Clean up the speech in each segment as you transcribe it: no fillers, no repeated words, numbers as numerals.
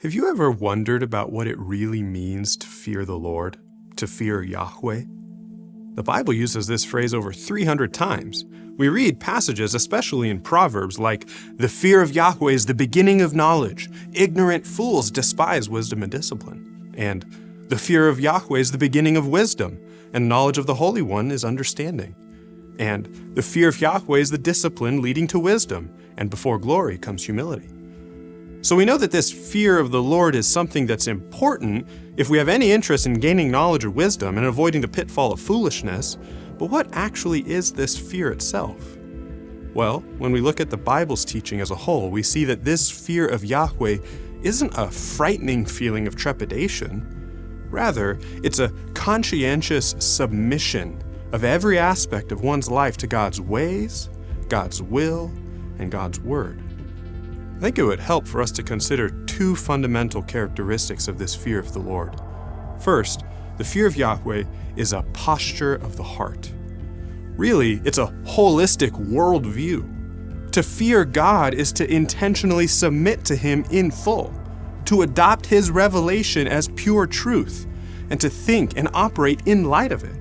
Have you ever wondered about what it really means to fear the Lord, to fear Yahweh? The Bible uses this phrase over 300 times. We read passages, especially in Proverbs, like, "The fear of Yahweh is the beginning of knowledge. Ignorant fools despise wisdom and discipline." And, "The fear of Yahweh is the beginning of wisdom, and knowledge of the Holy One is understanding." And, "The fear of Yahweh is the discipline leading to wisdom, and before glory comes humility." So we know that this fear of the Lord is something that's important if we have any interest in gaining knowledge or wisdom and avoiding the pitfall of foolishness. But what actually is this fear itself? Well, when we look at the Bible's teaching as a whole, we see that this fear of Yahweh isn't a frightening feeling of trepidation. Rather, it's a conscientious submission of every aspect of one's life to God's ways, God's will, and God's word. I think it would help for us to consider two fundamental characteristics of this fear of the Lord. First, the fear of Yahweh is a posture of the heart. Really, it's a holistic worldview. To fear God is to intentionally submit to Him in full, to adopt His revelation as pure truth, and to think and operate in light of it.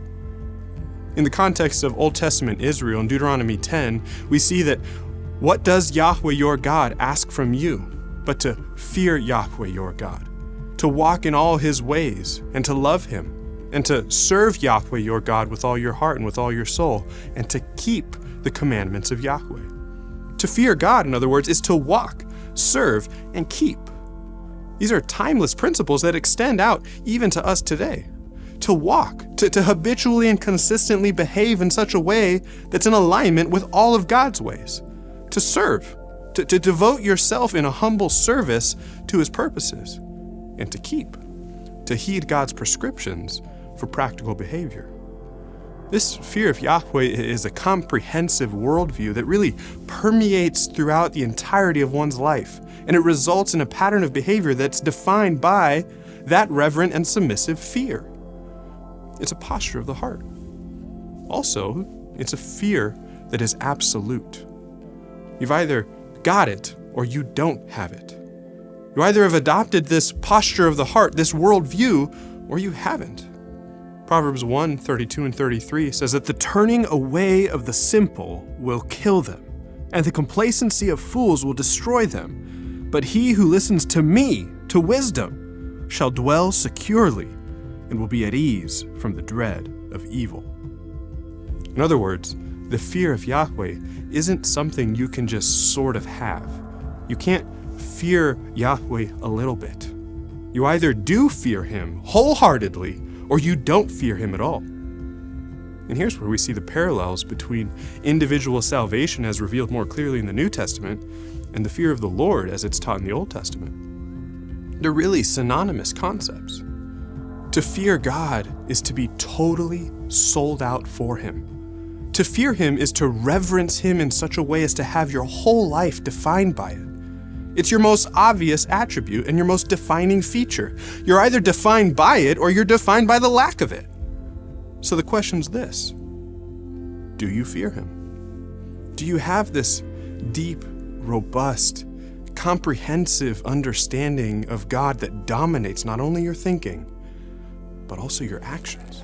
In the context of Old Testament Israel in Deuteronomy 10, we see that what does Yahweh your God ask from you but to fear Yahweh your God, to walk in all His ways and to love Him, and to serve Yahweh your God with all your heart and with all your soul, and to keep the commandments of Yahweh. To fear God, in other words, is to walk, serve, and keep. These are timeless principles that extend out even to us today. To walk, to habitually and consistently behave in such a way that's in alignment with all of God's ways. To serve, to devote yourself in a humble service to His purposes, and to keep, to heed God's prescriptions for practical behavior. This fear of Yahweh is a comprehensive worldview that really permeates throughout the entirety of one's life, and it results in a pattern of behavior that's defined by that reverent and submissive fear. It's a posture of the heart. Also, it's a fear that is absolute. You've either got it or you don't have it. You either have adopted this posture of the heart, this worldview, or you haven't. Proverbs 1:32 and 33 says that the turning away of the simple will kill them, and the complacency of fools will destroy them. But he who listens to me, to wisdom, shall dwell securely and will be at ease from the dread of evil. In other words, the fear of Yahweh isn't something you can just sort of have. You can't fear Yahweh a little bit. You either do fear Him wholeheartedly or you don't fear Him at all. And here's where we see the parallels between individual salvation as revealed more clearly in the New Testament and the fear of the Lord as it's taught in the Old Testament. They're really synonymous concepts. To fear God is to be totally sold out for Him. To fear Him is to reverence Him in such a way as to have your whole life defined by it. It's your most obvious attribute and your most defining feature. You're either defined by it or you're defined by the lack of it. So the question's this: do you fear Him? Do you have this deep, robust, comprehensive understanding of God that dominates not only your thinking, but also your actions?